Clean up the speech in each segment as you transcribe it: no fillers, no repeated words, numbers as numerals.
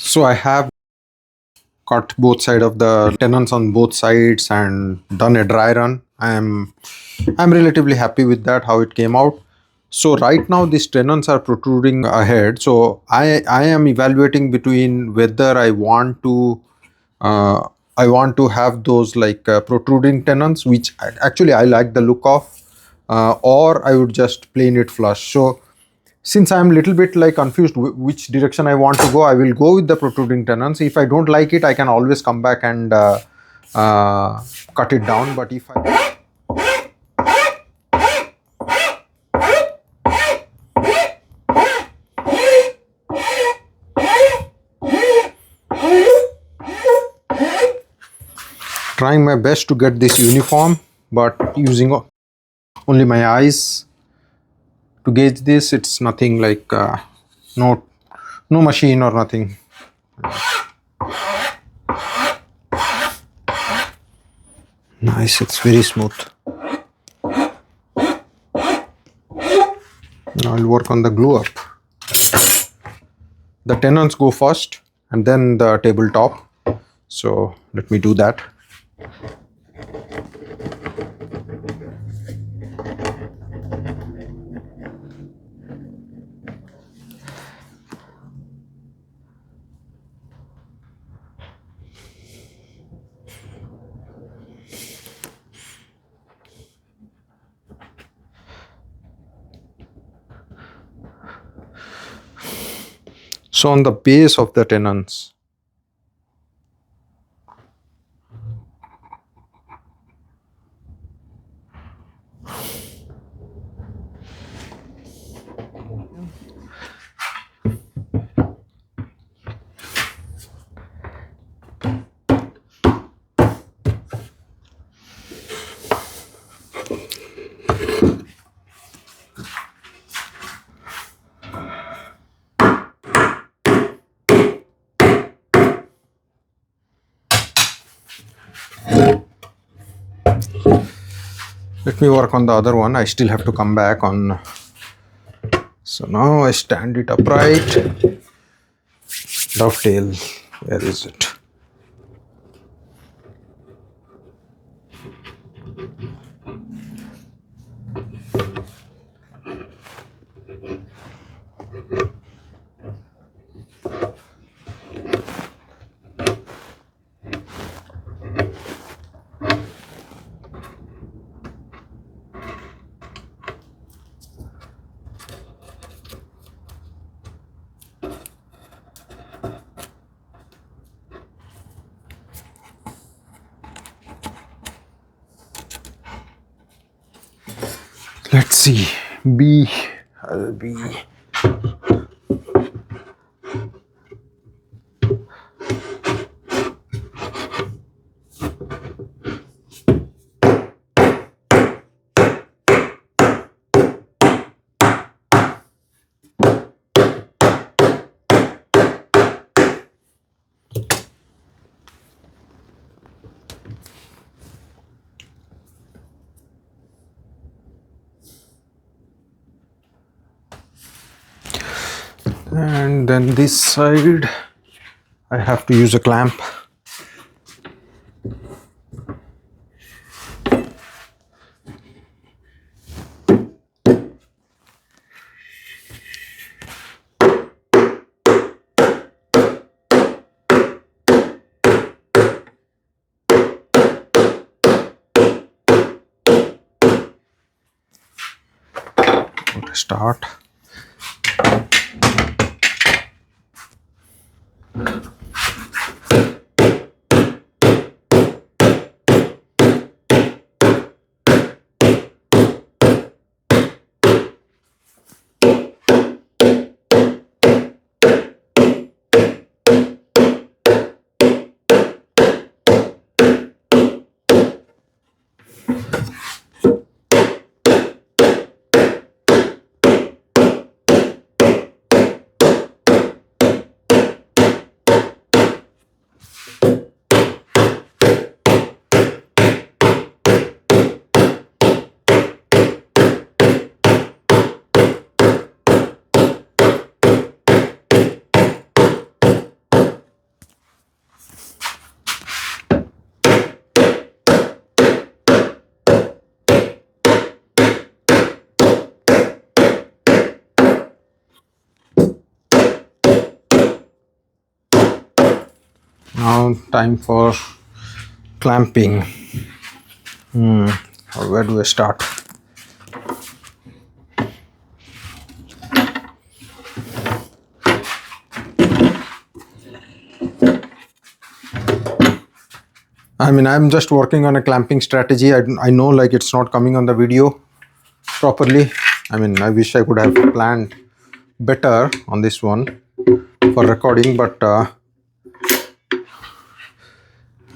So I have cut both sides of the tenons on both sides and done a dry run. I'm relatively happy with that, how it came out. So right now these tenons are protruding ahead. So I am evaluating between whether uh, I want to have those like protruding tenons, which actually I like the look of, or I would just plain it flush. So since I'm a little bit like confused which direction I want to go, I will go with the protruding tenons. If I don't like it, I can always come back and uh, cut it down. But if I trying my best to get this uniform, but using only my eyes to gauge this, it's nothing like no no machine or nothing. Nice, it's very smooth. Now I'll work on the glue up. The tenons go first and then the tabletop. So let me do that. So on the base of the tenons, let me work on the other one. I still have to come back on. So now I stand it upright. Dovetail, where is it? Let's see. B. B. And then this side I have to use a clamp. Start. Now time for clamping. Where do I start? I mean, I'm just working on a clamping strategy. I know like it's not coming on the video properly. I mean, I wish I could have planned better on this one for recording, but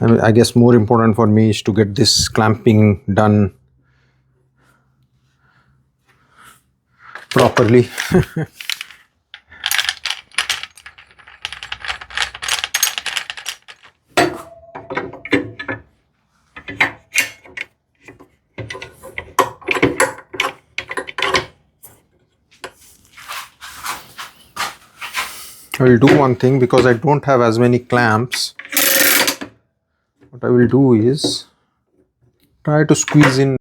I mean, I guess more important for me is to get this clamping done properly. I will do one thing because I don't have as many clamps. What I will do is try to squeeze in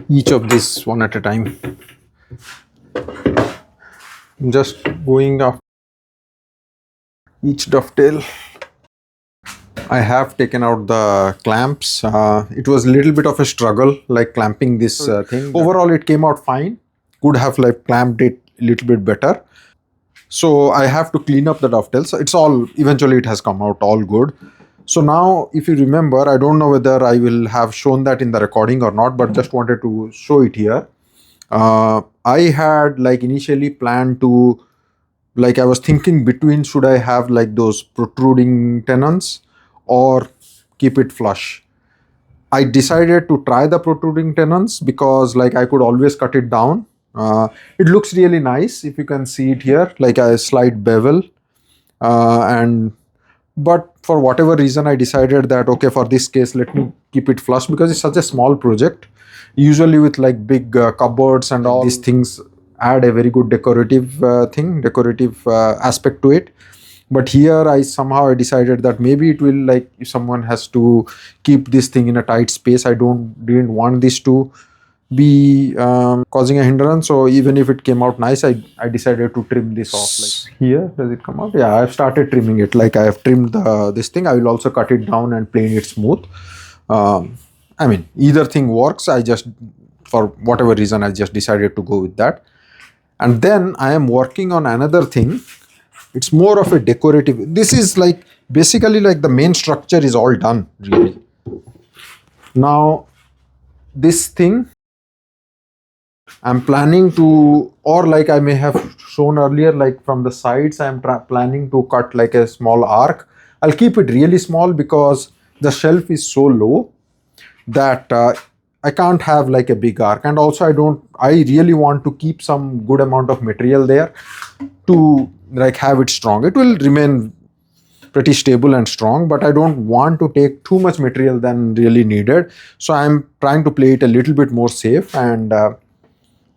each of these one at a time. I'm just going after each dovetail. I have taken out the clamps. It was a little bit of a struggle, like clamping this thing. Overall, it came out fine. Could have like clamped it a little bit better. So I have to clean up the dovetails. It's all, eventually it has come out all good. So now, if you remember, I don't know whether I will have shown that in the recording or not, but just wanted to show it here. I had like initially planned to, like I was thinking between should I have like those protruding tenons or keep it flush. I decided to try the protruding tenons because like I could always cut it down. It looks really nice if you can see it here, like a slight bevel. But for whatever reason, I decided that okay, for this case, let me keep it flush because it's such a small project. Usually with like big cupboards and all these things add a very good decorative aspect to it. But here I somehow decided that maybe it will, like if someone has to keep this thing in a tight space, I didn't want this to be causing a hindrance. So even if it came out nice, I decided to trim this off. Like here, does it come out? Yeah, I've started trimming it. Like I have trimmed this thing. I will also cut it down and plane it smooth. I mean, either thing works. I just, for whatever reason, I just decided to go with that. And then I am working on another thing. It's more of a decorative. This is like basically like the main structure is all done really. Now this thing I'm planning to, or like I may have shown earlier, like from the sides I'm planning to cut like a small arc. I'll keep it really small because the shelf is so low that I can't have like a big arc, and also I really want to keep some good amount of material there to like have it strong. It will remain pretty stable and strong, but I don't want to take too much material than really needed. So I'm trying to play it a little bit more safe, and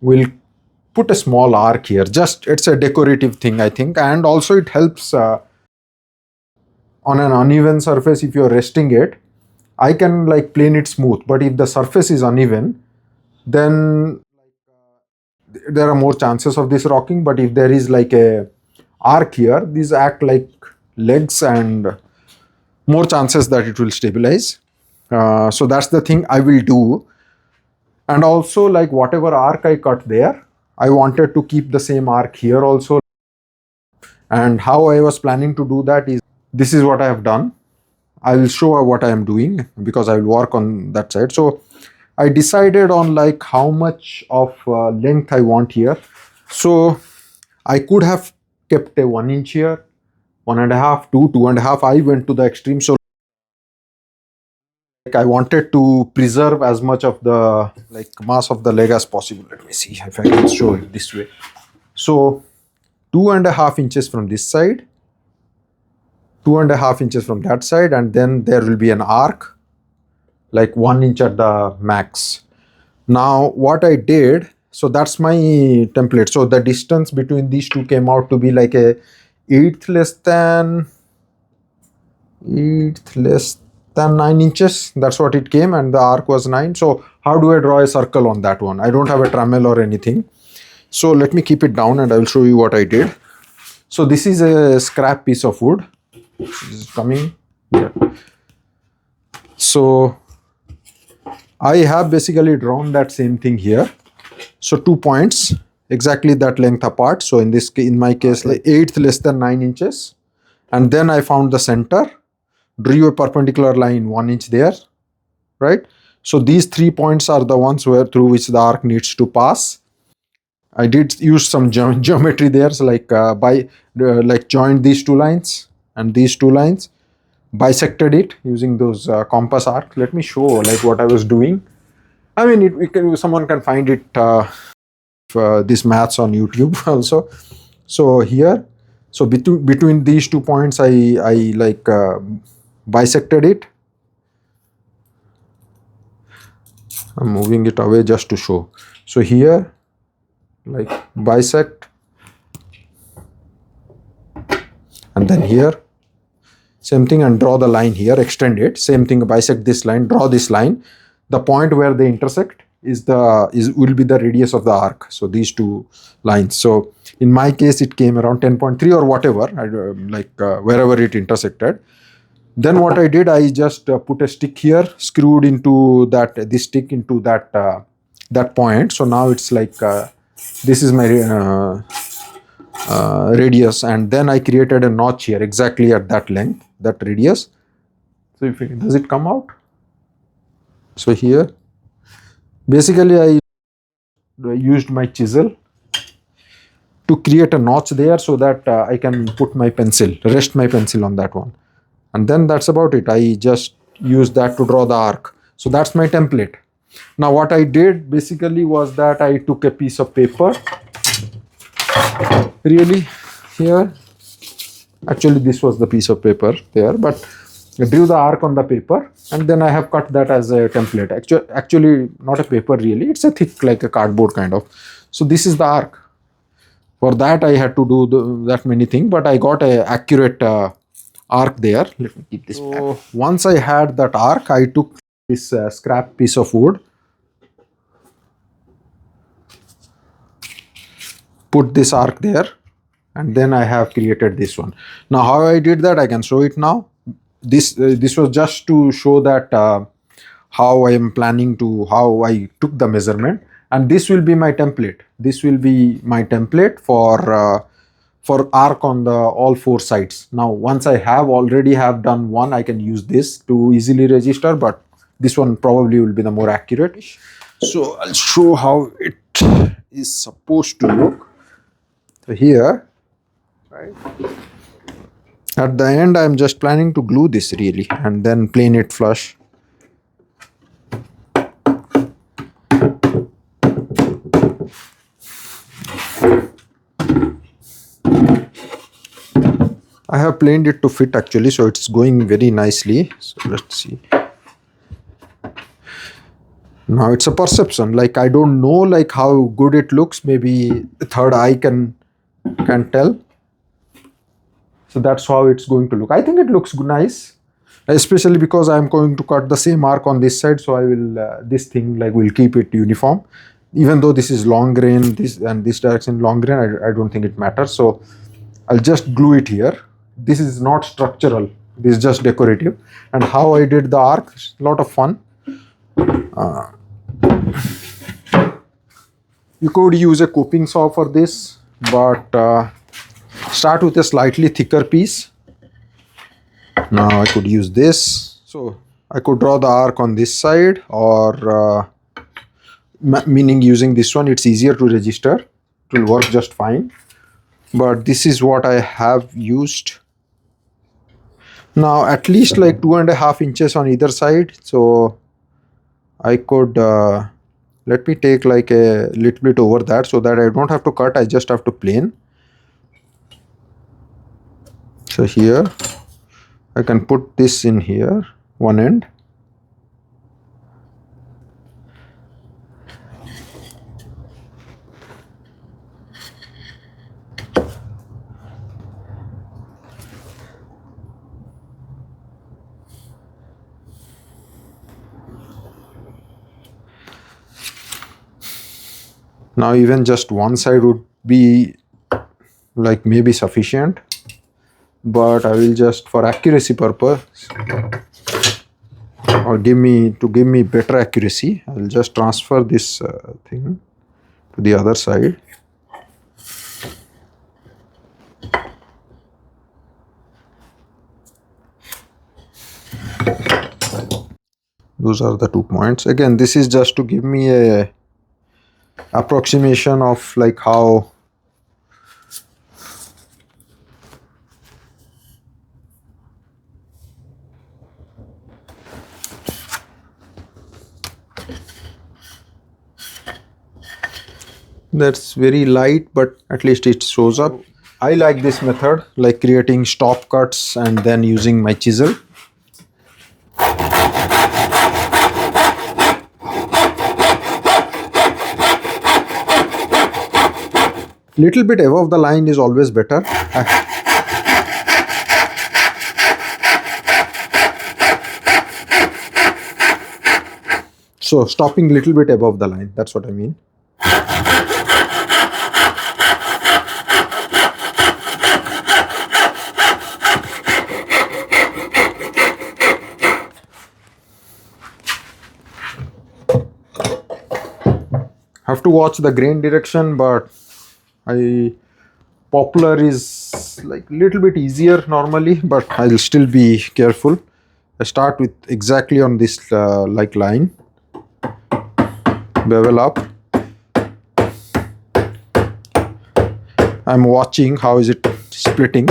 we'll put a small arc here. Just it's a decorative thing, I think, and also it helps on an uneven surface. If you're resting it, I can like plane it smooth, but if the surface is uneven, then there are more chances of this rocking. But if there is like a arc here, these act like legs and more chances that it will stabilize. So that's the thing I will do. And also like whatever arc I cut there, I wanted to keep the same arc here also. And how I was planning to do that is, this is what I have done. I will show what I am doing because I will work on that side. So I decided on like how much of length I want here. So I could have kept a 1 inch here, 1.5, 2, 2.5. I went to the extreme. So like I wanted to preserve as much of the like mass of the leg as possible. Let me see if I can show it this way. So 2.5 inches from this side, 2.5 inches from that side, and then there will be an arc like 1 inch at the max. Now what I did, so that's my template. So the distance between these two came out to be like a eighth less than 9 inches. That's what it came, and the arc was 9. So how do I draw a circle on that one? I don't have a trammel or anything. So let me keep it down and I will show you what I did. So this is a scrap piece of wood. This is coming here. So I have basically drawn that same thing here. So 2 points exactly that length apart. So in my case, like 1/8 less than 9 inches. And then I found the center, drew a perpendicular line 1 inch there, right? So these 3 points are the ones where through which the arc needs to pass. I did use some geometry there, so like like joined these 2 lines and these 2 lines, bisected it using those compass arc. Let me show like what I was doing. I mean, someone can find it this maths on YouTube also. So here, so between these 2 points, I like bisected it. I'm moving it away just to show. So here, like bisect, and then here, same thing, and draw the line here, extend it. Same thing, bisect this line, draw this line. The point where they intersect will be the radius of the arc. So these 2 lines. So in my case, it came around 10.3 or whatever, wherever it intersected. Then what I did, I just put a stick here, screwed into this stick into that point. So now it's like this is my radius, and then I created a notch here exactly at that length, that radius. So does it come out? So here, basically I used my chisel to create a notch there so that I can put my pencil, rest my pencil on that one. And then that's about it. I just used that to draw the arc. So that's my template. Now what I did basically was that I took a piece of paper, really here, actually this was the piece of paper there, but I drew the arc on the paper, and then I have cut that as a template. Actually not a paper really, it's a thick like a cardboard kind of. So this is the arc. For that I had to do that many things, but I got a accurate arc there. Let me keep this back. So once I had that arc, I took this scrap piece of wood, put this arc there, and then I have created this one. Now how I did that, I can show it now. This was just to show that how I am planning to, how I took the measurement, and this will be my template. This will be my template for arc on the all 4 sides. Now once I already have done one, I can use this to easily register, but this one probably will be the more accurate. So I'll show how it is supposed to look. So here, right, at the end I'm just planning to glue this really, and then plane it flush. I have planed it to fit actually, so it's going very nicely. So let's see. Now it's a perception, like I don't know like how good it looks. Maybe the third eye can tell. So that's how it's going to look. I think it looks nice, especially because I'm going to cut the same arc on this side. So I will this thing like will keep it uniform. Even though this is long grain, this and this direction long grain, I don't think it matters. So I'll just glue it here. This is not structural. This is just decorative. And how I did the arc, a lot of fun. You could use a coping saw for this, but start with a slightly thicker piece. Now I could use this. So I could draw the arc on this side, or meaning using this one, it's easier to register. It will work just fine. But this is what I have used. Now at least like 2.5 inches on either side. So I could let me take like a little bit over that so that I don't have to cut, I just have to plane. So here I can put this in here, one end. Now even just one side would be like maybe sufficient, but I will just, for accuracy purpose, or give me better accuracy, I will just transfer this thing to the other side. Those are the 2 points. Again, this is just to give me a approximation of like how that's very light, but at least it shows up. I like this method, like creating stop cuts and then using my chisel. Little bit above the line is always better. So stopping little bit above the line, that's what I mean. Have to watch the grain direction, but poplar is like little bit easier normally, but I'll still be careful. I start with exactly on this like line, bevel up. I'm watching how is it splitting.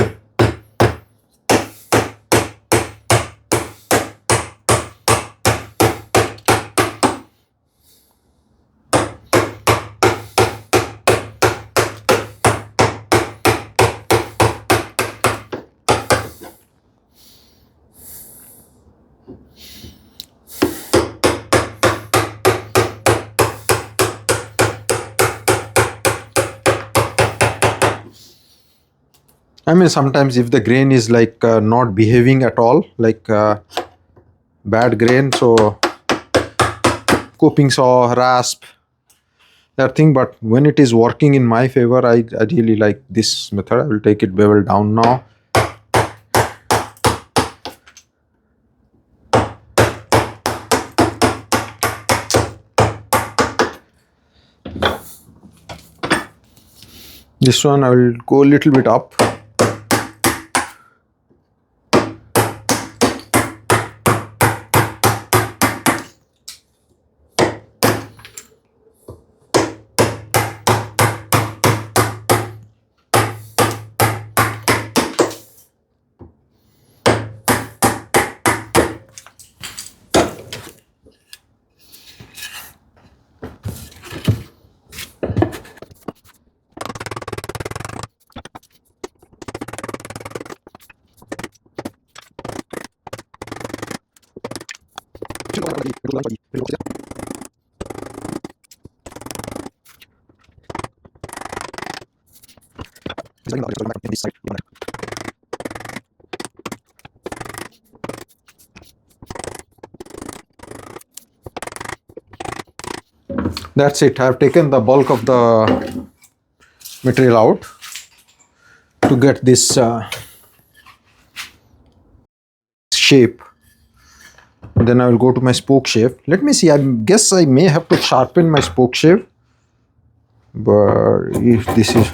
I mean, sometimes if the grain is like not behaving at all, like bad grain, so coping saw, rasp, that thing. But when it is working in my favor, I really like this method. I will take it bevel down now. This one I will go a little bit up. That's it. I've taken the bulk of the material out to get this shape. Then I will go to my spokeshave. Let me see. I guess I may have to sharpen my spokeshave. But if this is...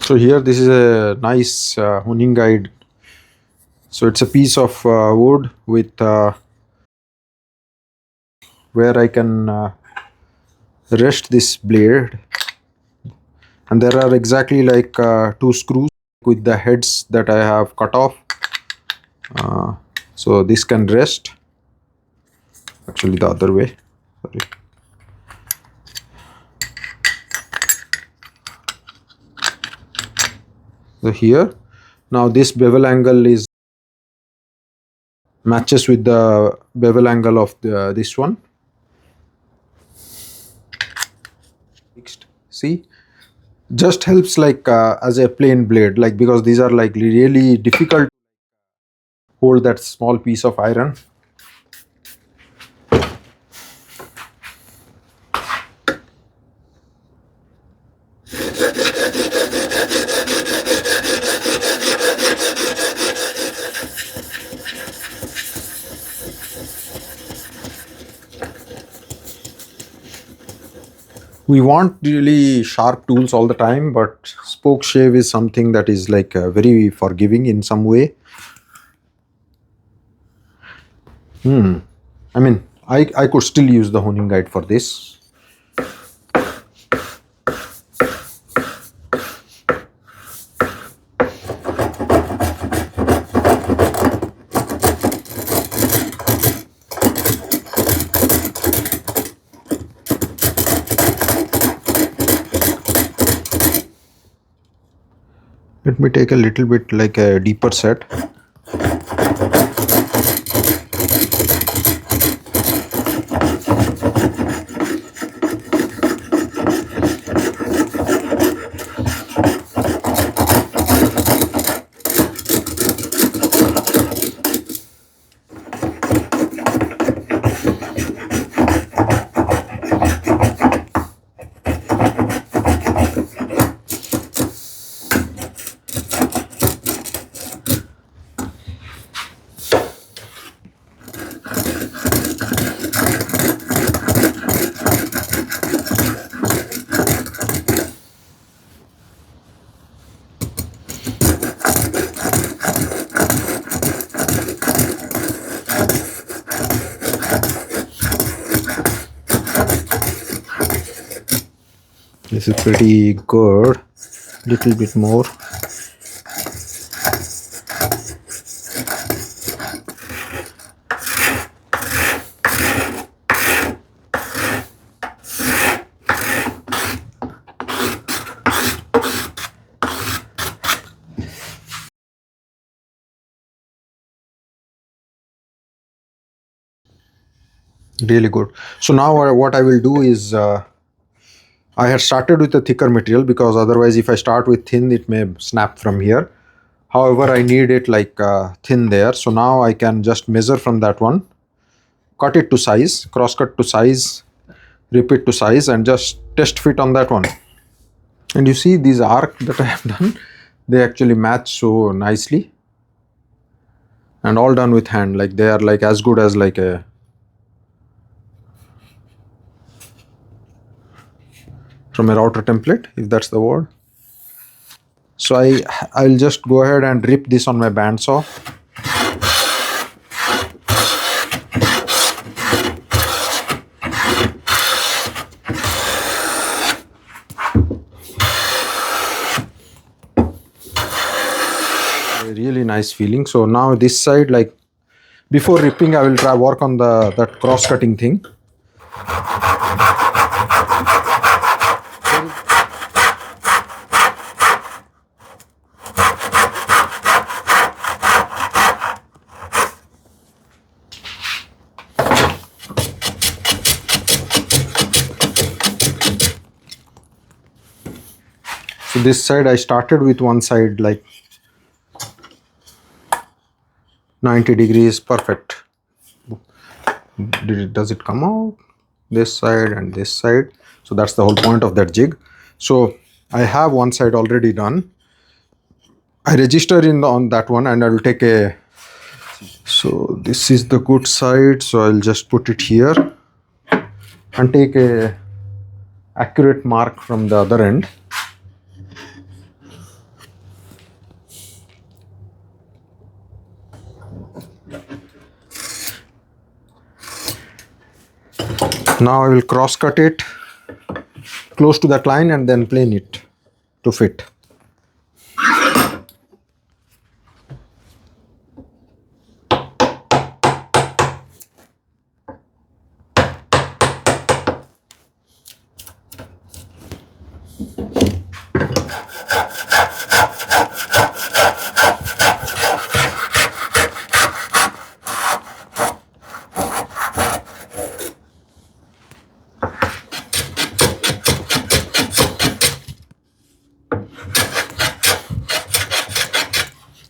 So here this is a nice honing guide. So it's a piece of wood with where I can rest this blade. And there are exactly like 2 screws with the heads that I have cut off. So this can rest. Actually the other way. Sorry. So here, now this bevel angle is matches with the bevel angle of this one. Fixed. See, just helps like as a plain blade, like because these are like really difficult to hold that small piece of iron. we want really sharp tools all the time, but spokeshave is something that is like very forgiving in some way. I mean, I could still use the honing guide for this. Let me take a little bit like a deeper set. This is pretty good. Little bit more. Really good. So now what I will do is I had started with a thicker material, because otherwise if I start with thin, it may snap from here. However, I need it like thin there. So now I can just measure from that one, cut it to size, cross cut to size, rip it to size, and just test fit on that one. And you see these arc that I have done, they actually match so nicely, and all done with hand. Like they are like as good as like a from a router template, if that's the word. So I'll just go ahead and rip this on my bandsaw. A really nice feeling. So now this side, like before ripping, I will try work on that cross cutting thing. So this side I started with one side like 90 degrees, perfect. Does it come out? This side and this side. So that's the whole point of that jig. So I have one side already done. I register on that one, and I will take a, so this is the good side, so I'll just put it here and take a accurate mark from the other end. Now I will cross cut it close to that line and then plane it to fit.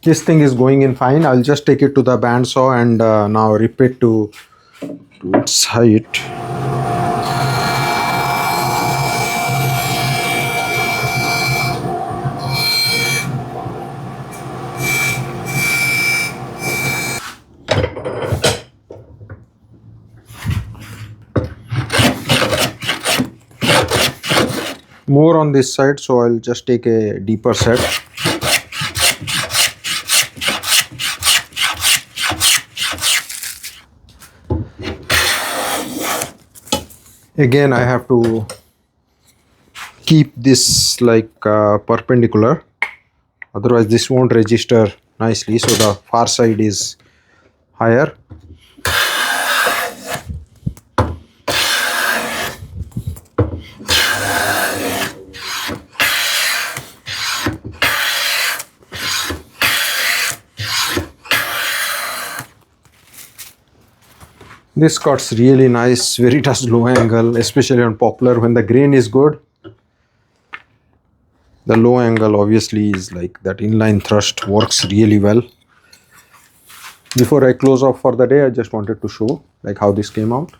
This thing is going in fine. I'll just take it to the bandsaw and now rip it to its height. more on this side, so I'll just take a deeper set. Again, I have to keep this like perpendicular, otherwise this won't register nicely, so the far side is higher. This cuts really nice, Veritas low angle, especially on poplar when the grain is good. The low angle obviously is like that inline thrust works really well. Before I close off for the day, I just wanted to show like how this came out.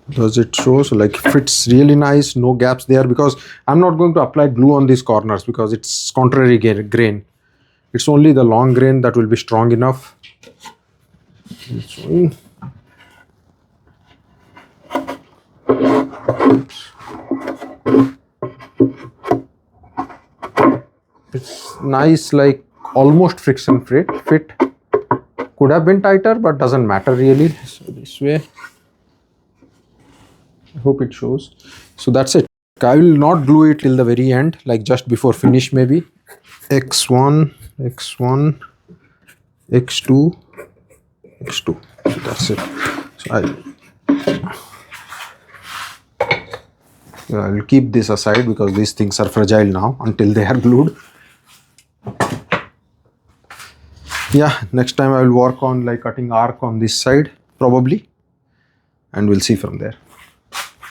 Does it show? So like fits really nice, no gaps there, because I'm not going to apply glue on these corners because it's contrary grain. It's only the long grain that will be strong enough. It's nice, like almost friction fit. Could have been tighter, but doesn't matter really. So this way, I hope it shows. So that's it. I will not glue it till the very end, like just before finish maybe. X1, X1, X2, X2. So that's it. So I'll keep this aside because these things are fragile now until they are glued. Yeah, next time I will work on like cutting arc on this side probably, and we'll see from there.